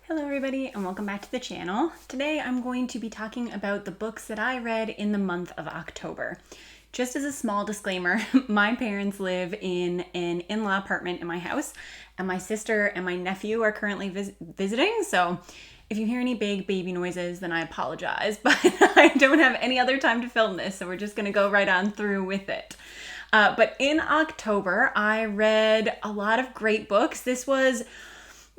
Hello everybody and welcome back to the channel. Today I'm going to be talking about the books that I read in the month of October. Just as a small disclaimer, my parents live in an in-law apartment in my house and my sister and my nephew are currently visiting, so if you hear any big baby noises then I apologize, but I don't have any other time to film this, so we're just going to go right on through with it. But in October I read a lot of great books. This was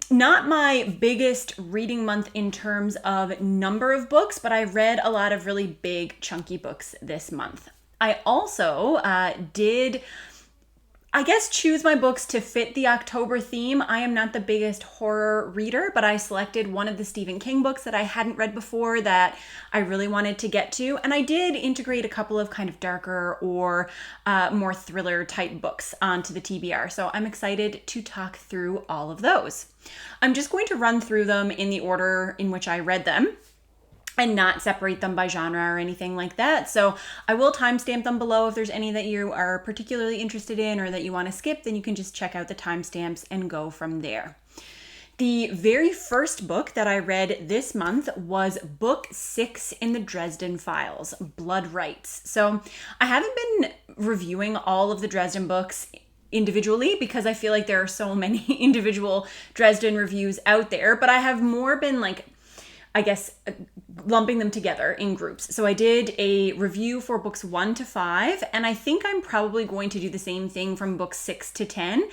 not my biggest reading month in terms of number of books, but I read a lot of really big, chunky books this month. I also did choose my books to fit the October theme. I am not the biggest horror reader, but I selected one of the Stephen King books that I hadn't read before that I really wanted to get to. And I did integrate a couple of kind of darker or more thriller type books onto the TBR. So I'm excited to talk through all of those. I'm just going to run through them in the order in which I read them and not separate them by genre or anything like that. So I will timestamp them below. If there's any that you are particularly interested in or that you want to skip, then you can just check out the timestamps and go from there. The very first book that I read this month was book 6 in the Dresden Files, Blood Rites. So I haven't been reviewing all of the Dresden books individually because I feel like there are so many individual Dresden reviews out there, but I have more been lumping them together in groups. So I did a review for books 1 to 5, and I think I'm probably going to do the same thing from books 6 to 10.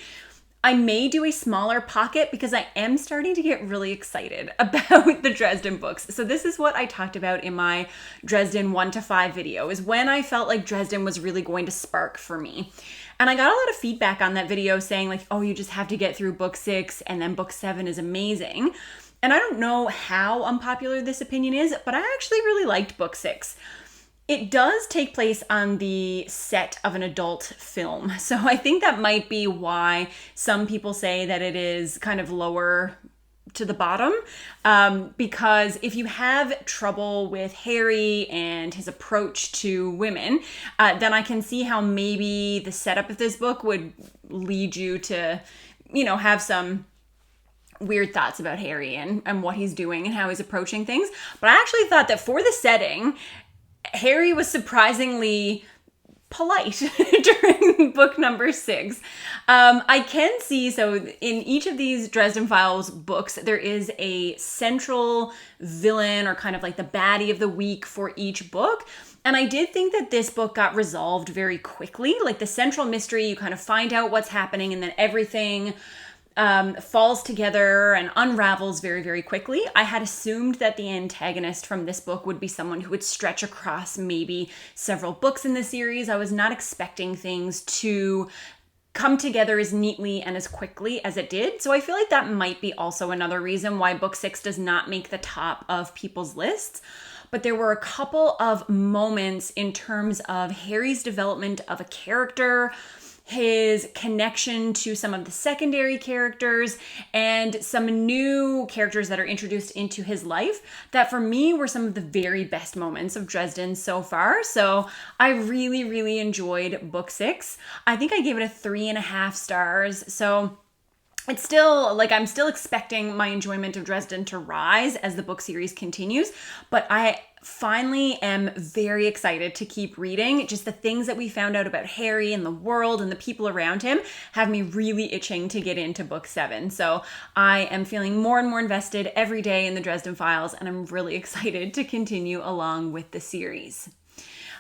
I may do a smaller pocket because I am starting to get really excited about the Dresden books. So this is what I talked about in my Dresden 1 to 5 video, is when I felt like Dresden was really going to spark for me. And I got a lot of feedback on that video saying like, oh, you just have to get through book 6 and then book 7 is amazing. And I don't know how unpopular this opinion is, but I actually really liked book 6. It does take place on the set of an adult film. So I think that might be why some people say that it is kind of lower to the bottom. Because if you have trouble with Harry and his approach to women, then I can see how maybe the setup of this book would lead you to, have some weird thoughts about Harry and what he's doing and how he's approaching things. But I actually thought that for the setting, Harry was surprisingly polite during book number 6. I can see, so in each of these Dresden Files books, there is a central villain or kind of like the baddie of the week for each book. And I did think that this book got resolved very quickly. Like the central mystery, you kind of find out what's happening and then everything falls together and unravels very, very quickly. I had assumed that the antagonist from this book would be someone who would stretch across maybe several books in the series. I was not expecting things to come together as neatly and as quickly as it did. So I feel like that might be also another reason why book 6 does not make the top of people's lists. But there were a couple of moments in terms of Harry's development of a character, his connection to some of the secondary characters, and some new characters that are introduced into his life that for me were some of the very best moments of Dresden so far. So I really, really enjoyed book 6. I think I gave it a 3.5 stars. So it's still, I'm still expecting my enjoyment of Dresden to rise as the book series continues, but I finally am very excited to keep reading. Just the things that we found out about Harry and the world and the people around him have me really itching to get into book 7. So I am feeling more and more invested every day in the Dresden Files, and I'm really excited to continue along with the series.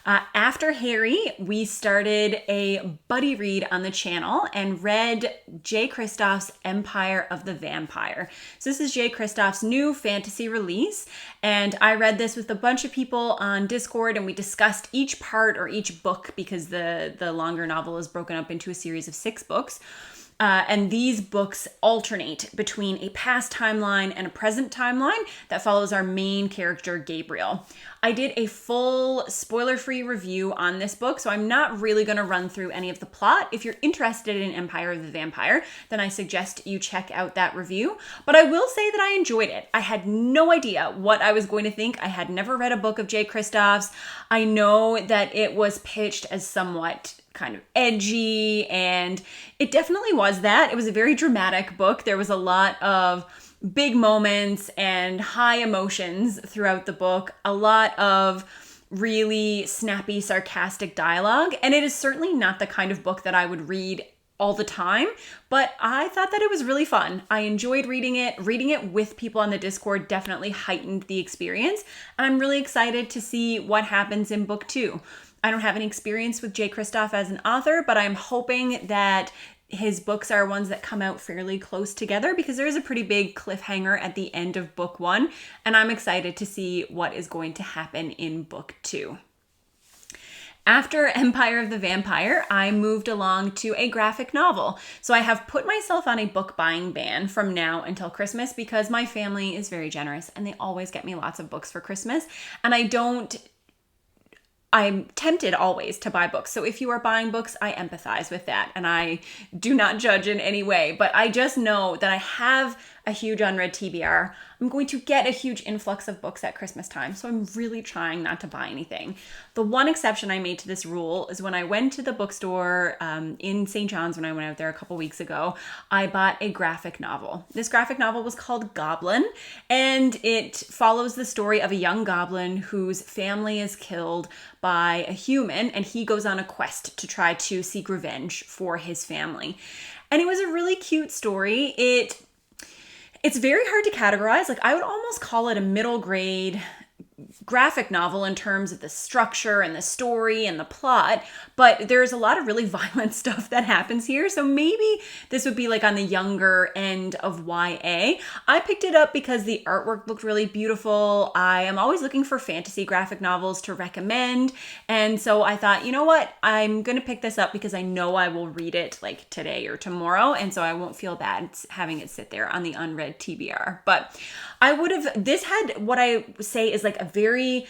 After Harry, we started a buddy read on the channel and read Jay Kristoff's Empire of the Vampire. So this is Jay Kristoff's new fantasy release, and I read this with a bunch of people on Discord, and we discussed each part or each book because the longer novel is broken up into a series of 6 books. And these books alternate between a past timeline and a present timeline that follows our main character, Gabriel. I did a full spoiler-free review on this book, so I'm not really going to run through any of the plot. If you're interested in Empire of the Vampire, then I suggest you check out that review. But I will say that I enjoyed it. I had no idea what I was going to think. I had never read a book of Jay Kristoff's. I know that it was pitched as somewhat kind of edgy, and it definitely was that. It was a very dramatic book. There was a lot of big moments and high emotions throughout the book, a lot of really snappy, sarcastic dialogue, and it is certainly not the kind of book that I would read all the time, but I thought that it was really fun. I enjoyed reading it. Reading it with people on the Discord definitely heightened the experience, and I'm really excited to see what happens in book 2. I don't have any experience with Jay Kristoff as an author, but I'm hoping that his books are ones that come out fairly close together, because there is a pretty big cliffhanger at the end of book 1, and I'm excited to see what is going to happen in book 2. After Empire of the Vampire, I moved along to a graphic novel. So I have put myself on a book buying ban from now until Christmas, because my family is very generous and they always get me lots of books for Christmas. And I'm tempted always to buy books. So if you are buying books, I empathize with that and I do not judge in any way. But I just know that I have a huge unread TBR. I'm going to get a huge influx of books at Christmas time. So I'm really trying not to buy anything. The one exception I made to this rule is when I went to the bookstore in St. John's, when I went out there a couple weeks ago, I bought a graphic novel. This graphic novel was called Goblin, and it follows the story of a young goblin whose family is killed by a human, and he goes on a quest to try to seek revenge for his family. And it was a really cute story. It's very hard to categorize. Like, I would almost call it a middle grade graphic novel in terms of the structure and the story and the plot, but there's a lot of really violent stuff that happens here. So maybe this would be like on the younger end of YA. I picked it up because the artwork looked really beautiful. I am always looking for fantasy graphic novels to recommend. And so I thought, you know what? I'm going to pick this up because I know I will read it like today or tomorrow. And so I won't feel bad having it sit there on the unread TBR. But this had what I say is like a very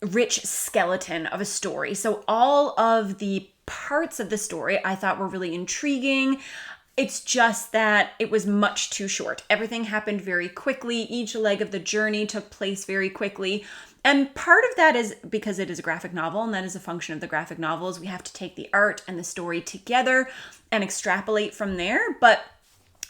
rich skeleton of a story. So all of the parts of the story I thought were really intriguing. It's just that it was much too short. Everything happened very quickly. Each leg of the journey took place very quickly. And part of that is because it is a graphic novel, and that is a function of the graphic novels. We have to take the art and the story together and extrapolate from there. But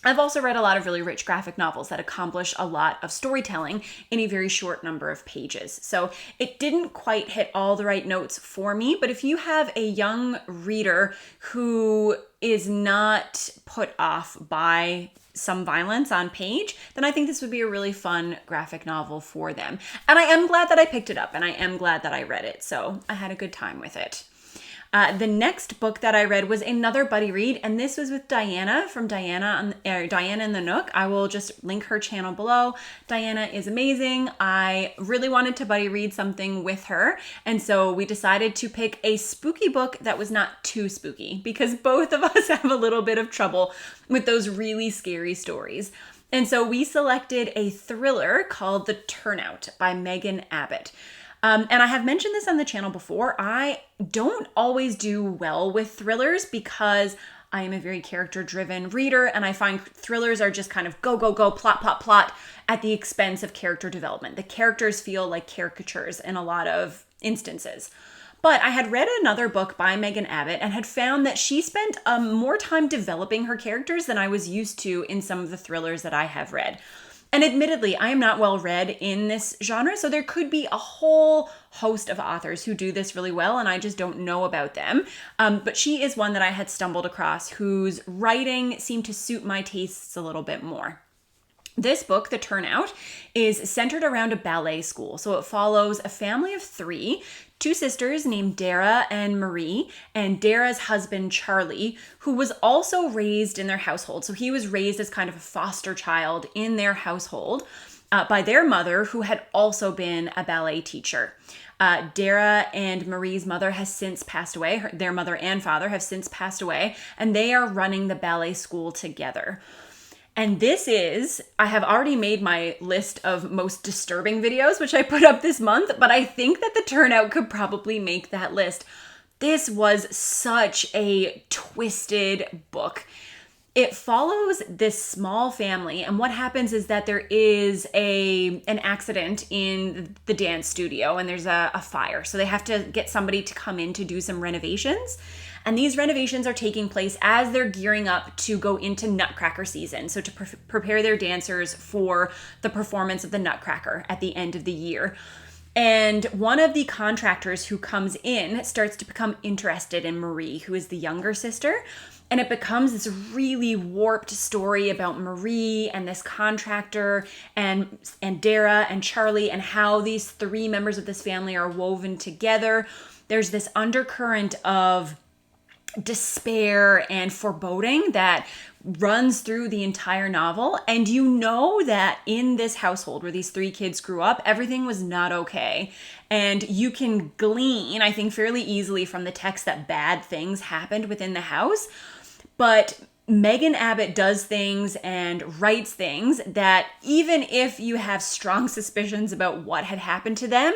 I've also read a lot of really rich graphic novels that accomplish a lot of storytelling in a very short number of pages. So it didn't quite hit all the right notes for me, but if you have a young reader who is not put off by some violence on page, then I think this would be a really fun graphic novel for them. And I am glad that I picked it up, and I am glad that I read it. So I had a good time with it. The next book that I read was another buddy read, and this was with Diana from Diana and the Nook. I will just link her channel below. Diana is amazing. I really wanted to buddy read something with her, and so we decided to pick a spooky book that was not too spooky, because both of us have a little bit of trouble with those really scary stories. And so we selected a thriller called The Turnout by Megan Abbott. And I have mentioned this on the channel before. I don't always do well with thrillers because I am a very character-driven reader, and I find thrillers are just kind of go, go, go, plot, plot, plot at the expense of character development. The characters feel like caricatures in a lot of instances. But I had read another book by Megan Abbott and had found that she spent more time developing her characters than I was used to in some of the thrillers that I have read. And admittedly, I am not well read in this genre, so there could be a whole host of authors who do this really well, and I just don't know about them. But she is one that I had stumbled across whose writing seemed to suit my tastes a little bit more. This book, The Turnout, is centered around a ballet school. So it follows a family of 3, 2 sisters named Dara and Marie, and Dara's husband, Charlie, who was also raised in their household. So he was raised as kind of a foster child in their household by their mother, who had also been a ballet teacher. Dara and Marie's mother has since passed away. Their mother and father have since passed away, and they are running the ballet school together. And I have already made my list of most disturbing videos, which I put up this month, but I think that The Turnout could probably make that list. This was such a twisted book. it follows this small family, and what happens is that there is an accident in the dance studio, and there's a fire. So they have to get somebody to come in to do some renovations. And these renovations are taking place as they're gearing up to go into Nutcracker season. So to prepare their dancers for the performance of the Nutcracker at the end of the year. And one of the contractors who comes in starts to become interested in Marie, who is the younger sister. And it becomes this really warped story about Marie and this contractor and Dara and Charlie, and how these three members of this family are woven together. There's this undercurrent of despair and foreboding that runs through the entire novel. And you know that in this household where these three kids grew up, everything was not okay. And you can glean, I think, fairly easily from the text that bad things happened within the house. But Megan Abbott does things and writes things that, even if you have strong suspicions about what had happened to them,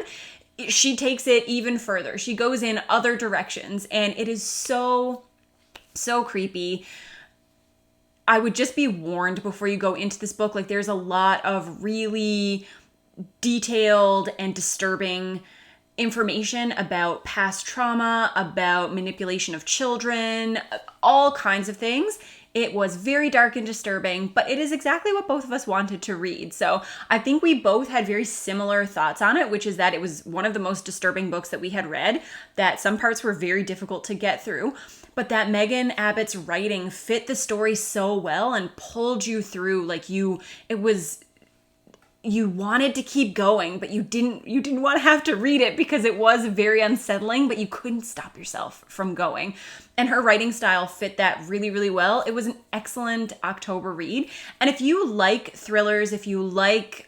she takes it even further. She goes in other directions, and it is so, so creepy. I would just be warned before you go into this book. Like, there's a lot of really detailed and disturbing information about past trauma, about manipulation of children, all kinds of things. It was very dark and disturbing, but it is exactly what both of us wanted to read. So I think we both had very similar thoughts on it, which is that it was one of the most disturbing books that we had read, that some parts were very difficult to get through, but that Megan Abbott's writing fit the story so well and pulled you through. Like, you wanted to keep going, but you didn't want to have to read it because it was very unsettling, but you couldn't stop yourself from going. And her writing style fit that really, really well. It was an excellent October read. And if you like thrillers, if you like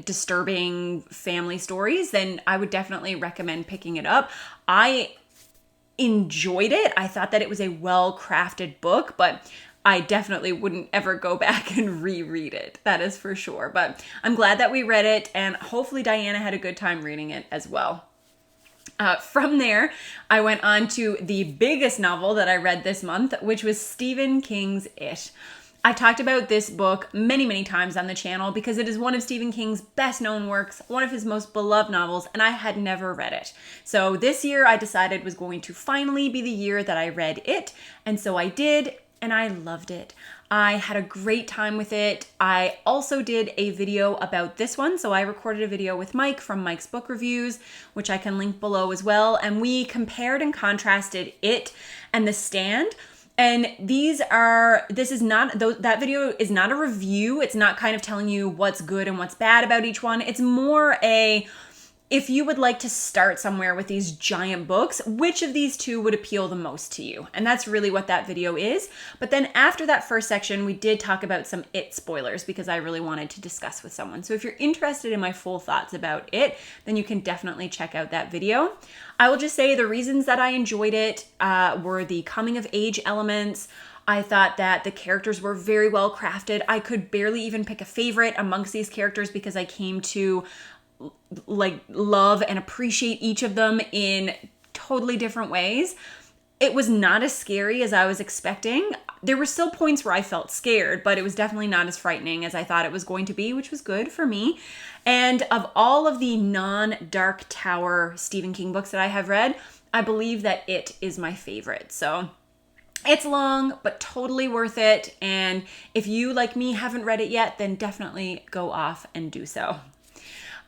disturbing family stories, then I would definitely recommend picking it up. I enjoyed it. I thought that it was a well-crafted book, but I definitely wouldn't ever go back and reread it. That is for sure. But I'm glad that we read it, and hopefully Diana had a good time reading it as well. From there, I went on to the biggest novel that I read this month, which was Stephen King's It. I talked about this book many, many times on the channel because it is one of Stephen King's best known works, one of his most beloved novels, and I had never read it. So this year I decided was going to finally be the year that I read it, and so I did, and I loved it. I had a great time with it. I also did a video about this one. So I recorded a video with Mike from Mike's Book Reviews, which I can link below as well. And we compared and contrasted it and The Stand. And that video is not a review. It's not kind of telling you what's good and what's bad about each one. It's more if you would like to start somewhere with these giant books, which of these two would appeal the most to you? And that's really what that video is. But then after that first section, we did talk about some It spoilers because I really wanted to discuss with someone. So if you're interested in my full thoughts about It, then you can definitely check out that video. I will just say the reasons that I enjoyed it were the coming of age elements. I thought that the characters were very well crafted. I could barely even pick a favorite amongst these characters because I came to love and appreciate each of them in totally different ways. It was not as scary as I was expecting. There were still points where I felt scared, but it was definitely not as frightening as I thought it was going to be, which was good for me. And of all of the non-Dark Tower Stephen King books that I have read, I believe that It is my favorite. So it's long, but totally worth it. And if you, like me, haven't read it yet, then definitely go off and do so.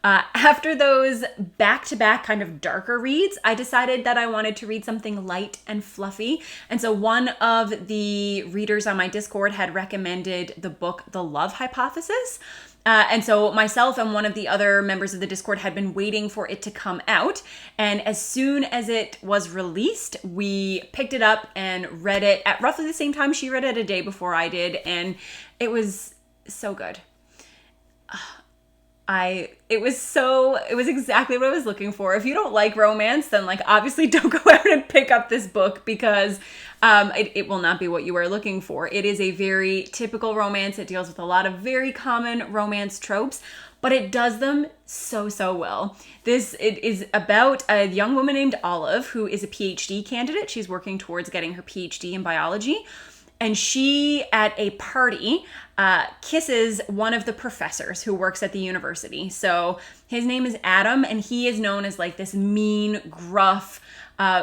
After those back-to-back kind of darker reads, I decided that I wanted to read something light and fluffy. And so one of the readers on my Discord had recommended the book The Love Hypothesis. And so myself and one of the other members of the Discord had been waiting for it to come out. And as soon as it was released, we picked it up and read it at roughly the same time. She read it a day before I did. And it was so good. It was exactly what I was looking for. If you don't like romance, then obviously don't go out and pick up this book because it will not be what you are looking for. It is a very typical romance. It deals with a lot of very common romance tropes, but it does them so, so well. It is about a young woman named Olive who is a PhD candidate. She's working towards getting her PhD in biology. And she, at a party, kisses one of the professors who works at the university. So his name is Adam, and he is known as like this mean, gruff,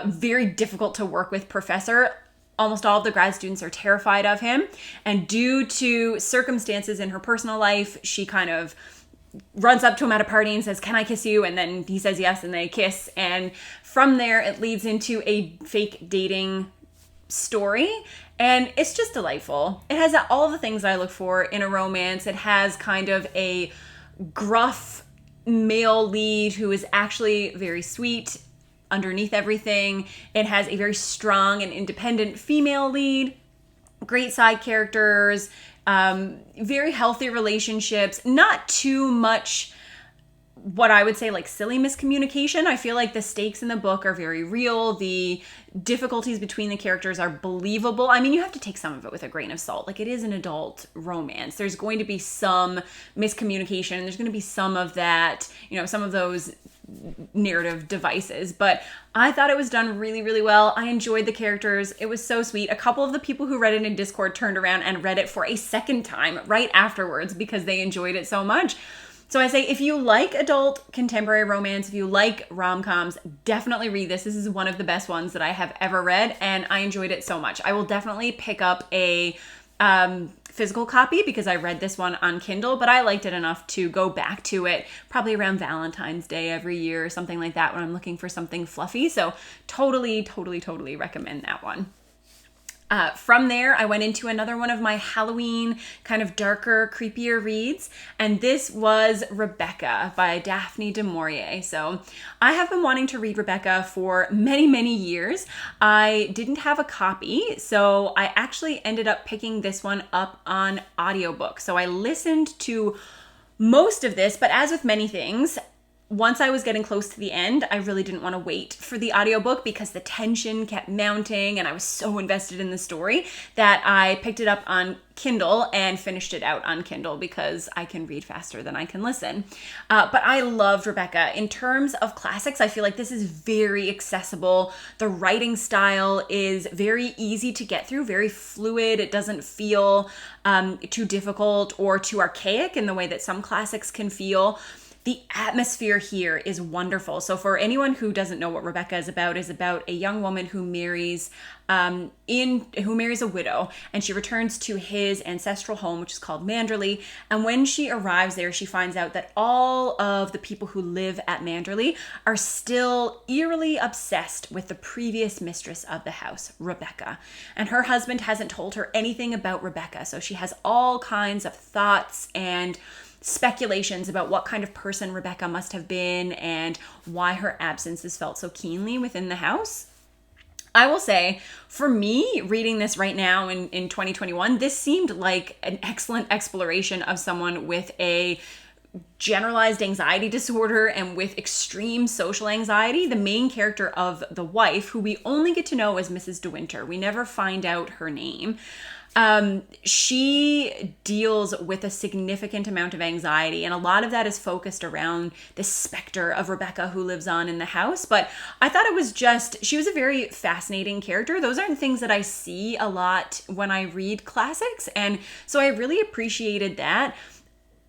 very difficult to work with professor. Almost all of the grad students are terrified of him. And due to circumstances in her personal life, she kind of runs up to him at a party and says, "Can I kiss you?" And then he says yes, and they kiss. And from there, it leads into a fake dating story. And it's just delightful. It has all the things I look for in a romance. It has kind of a gruff male lead who is actually very sweet underneath everything. It has a very strong and independent female lead, great side characters, very healthy relationships, not too much what I would say like silly miscommunication. I feel like the stakes in the book are very real. The difficulties between the characters are believable. I mean, you have to take some of it with a grain of salt. Like, it is an adult romance. There's going to be some miscommunication. There's going to be some of that, you know, some of those narrative devices, but I thought it was done really, really well. I enjoyed the characters. It was so sweet. A couple of the people who read it in Discord turned around and read it for a second time right afterwards because they enjoyed it so much. So I say, if you like adult contemporary romance, if you like rom-coms, definitely read this. This is one of the best ones that I have ever read, and I enjoyed it so much. I will definitely pick up a physical copy because I read this one on Kindle, but I liked it enough to go back to it probably around Valentine's Day every year or something like that when I'm looking for something fluffy. So totally recommend that one. From there, I went into another one of my Halloween kind of darker, creepier reads, and this was Rebecca by Daphne du Maurier. So I have been wanting to read Rebecca for many years. I didn't have a copy, so I actually ended up picking this one up on audiobook. So I listened to most of this, but as with many things, once I was getting close to the end, I really didn't want to wait for the audiobook because the tension kept mounting and I was so invested in the story that I picked it up on Kindle and finished it out on Kindle because I can read faster than I can listen. But I loved Rebecca. In terms of classics, I feel like this is very accessible. The writing style is very easy to get through, very fluid. It doesn't feel too difficult or too archaic in the way that some classics can feel. The atmosphere here is wonderful. So for anyone who doesn't know what Rebecca is about a young woman who marries a widow, and she returns to his ancestral home, which is called Manderley. And when she arrives there, she finds out that all of the people who live at Manderley are still eerily obsessed with the previous mistress of the house, Rebecca. And her husband hasn't told her anything about Rebecca, so she has all kinds of thoughts and speculations about what kind of person Rebecca must have been and why her absence is felt so keenly within the house. I will say, for me, reading this right now in 2021, this seemed like an excellent exploration of someone with a generalized anxiety disorder and with extreme social anxiety. The main character of the wife, who we only get to know as Mrs. De Winter, we never find out her name. She deals with a significant amount of anxiety, and a lot of that is focused around this specter of Rebecca who lives on in the house. But I thought she was a very fascinating character. Those aren't things that I see a lot when I read classics, and so I really appreciated that.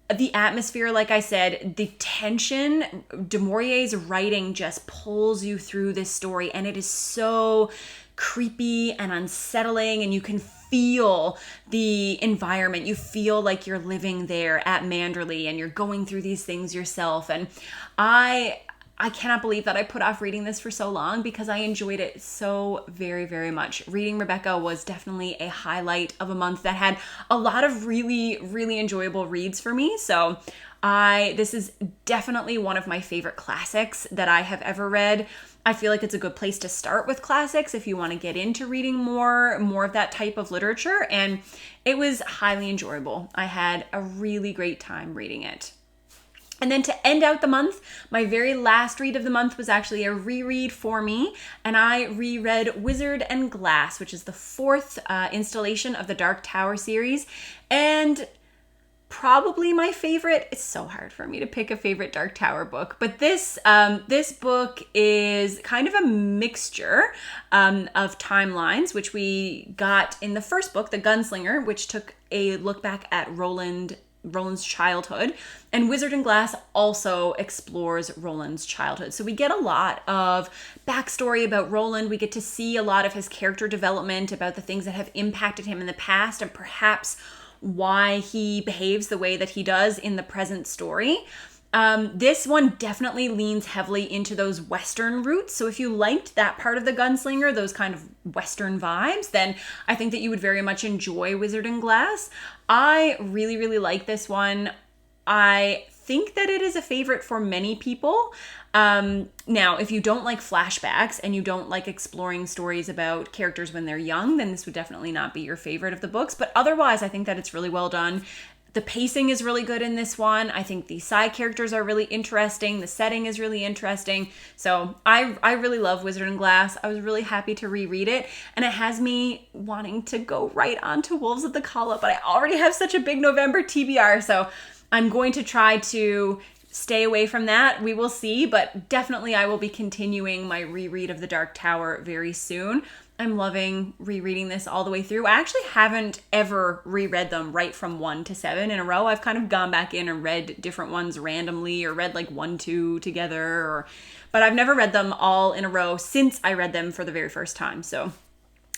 The atmosphere, like I said, the tension, Du Maurier's writing just pulls you through this story, and it is so creepy and unsettling, and you can feel the environment. You feel like you're living there at Manderley and you're going through these things yourself. And I cannot believe that I put off reading this for so long because I enjoyed it so very much. Reading Rebecca was definitely a highlight of a month that had a lot of really enjoyable reads for me. So this is definitely one of my favorite classics that I have ever read. I feel like it's a good place to start with classics if you want to get into reading more of that type of literature, and it was highly enjoyable. I had a really great time reading it. And then to end out the month, my very last read of the month was actually a reread for me, and I reread Wizard and Glass, which is the fourth installation of the Dark Tower series, and probably my favorite. It's so hard for me to pick a favorite Dark Tower book, but this book is kind of a mixture of timelines, which we got in the first book, The Gunslinger, which took a look back at Roland's childhood, and Wizard and Glass also explores Roland's childhood. So we get a lot of backstory about Roland. We get to see a lot of his character development, about the things that have impacted him in the past and perhaps why he behaves the way that he does in the present story. This one definitely leans heavily into those Western roots. So if you liked that part of The Gunslinger, those kind of Western vibes, then I think that you would very much enjoy Wizard and Glass. I really, really like this one. I think that it is a favorite for many people. Now, if you don't like flashbacks and you don't like exploring stories about characters when they're young, then this would definitely not be your favorite of the books. But otherwise, I think that it's really well done. The pacing is really good in this one. I think the side characters are really interesting. The setting is really interesting. So I really love Wizard and Glass. I was really happy to reread it. And it has me wanting to go right on to Wolves of the Calla, but I already have such a big November TBR. So I'm going to try to stay away from that. We will see, but definitely I will be continuing my reread of The Dark Tower very soon. I'm loving rereading this all the way through. I actually haven't ever reread them right from 1 to 7 in a row. I've kind of gone back in and read different ones randomly, or read like 1, 2 together, but I've never read them all in a row since I read them for the very first time. So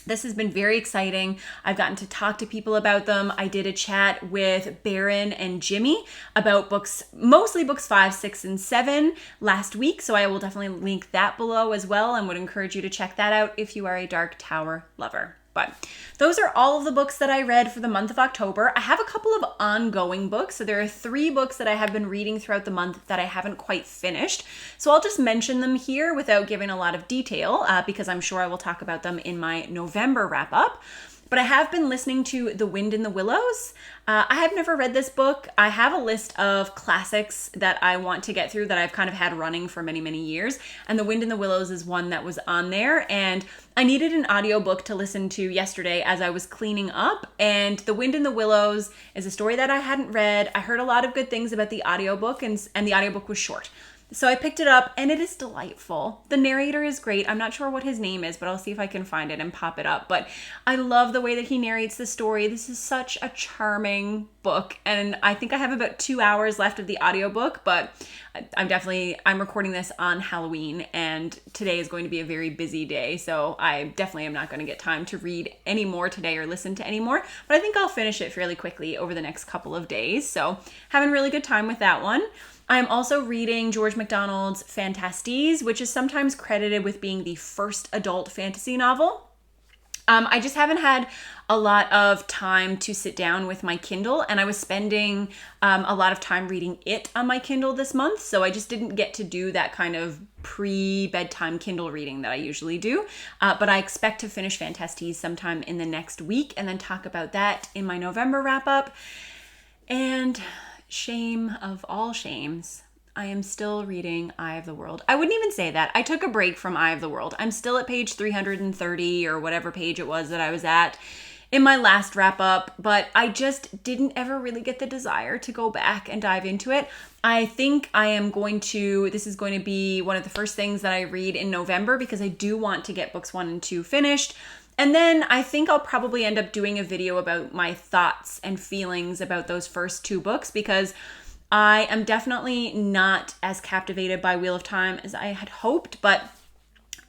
this has been very exciting. I've gotten to talk to people about them. I did a chat with Baron and Jimmy about books, mostly books 5, 6, and 7 last week. So I will definitely link that below as well, and would encourage you to check that out if you are a Dark Tower lover. But those are all of the books that I read for the month of October. I have a couple of ongoing books. So there are 3 books that I have been reading throughout the month that I haven't quite finished. So I'll just mention them here without giving a lot of detail because I'm sure I will talk about them in my November wrap up. But I have been listening to The Wind in the Willows. I have never read this book. I have a list of classics that I want to get through that I've kind of had running for many, many years. And The Wind in the Willows is one that was on there. And I needed an audiobook to listen to yesterday as I was cleaning up. And The Wind in the Willows is a story that I hadn't read. I heard a lot of good things about the audiobook, and the audiobook was short. So I picked it up, and it is delightful. The narrator is great. I'm not sure what his name is, but I'll see if I can find it and pop it up. But I love the way that he narrates the story. This is such a charming book, and I think I have about 2 hours left of the audiobook, but I'm recording this on Halloween, and today is going to be a very busy day, so I definitely am not going to get time to read any more today or listen to any more, but I think I'll finish it fairly quickly over the next couple of days. So having a really good time with that one. I'm also reading George MacDonald's Phantastes, which is sometimes credited with being the first adult fantasy novel. I just haven't had a lot of time to sit down with my Kindle, and I was spending a lot of time reading it on my Kindle this month, so I just didn't get to do that kind of pre-bedtime Kindle reading that I usually do. But I expect to finish Phantastes sometime in the next week and then talk about that in my November wrap-up. And shame of all shames, I am still reading Eye of the World. I wouldn't even say that. I took a break from Eye of the World. I'm still at page 330 or whatever page it was that I was at in my last wrap up, but I just didn't ever really get the desire to go back and dive into it. I think this is going to be one of the first things that I read in November because I do want to get books 1 and 2 finished. And then I think I'll probably end up doing a video about my thoughts and feelings about those first 2 books, because I am definitely not as captivated by Wheel of Time as I had hoped, but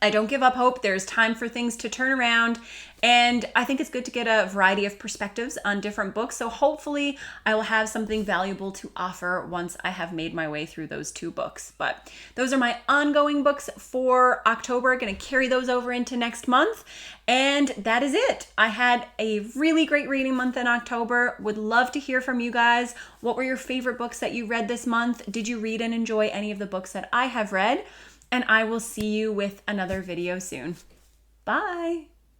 I don't give up hope. There's time for things to turn around, and I think it's good to get a variety of perspectives on different books. So hopefully I will have something valuable to offer once I have made my way through those 2 books. But those are my ongoing books for October. Going to carry those over into next month. And that is it. I had a really great reading month in October. Would love to hear from you guys. What were your favorite books that you read this month? Did you read and enjoy any of the books that I have read? And I will see you with another video soon. Bye.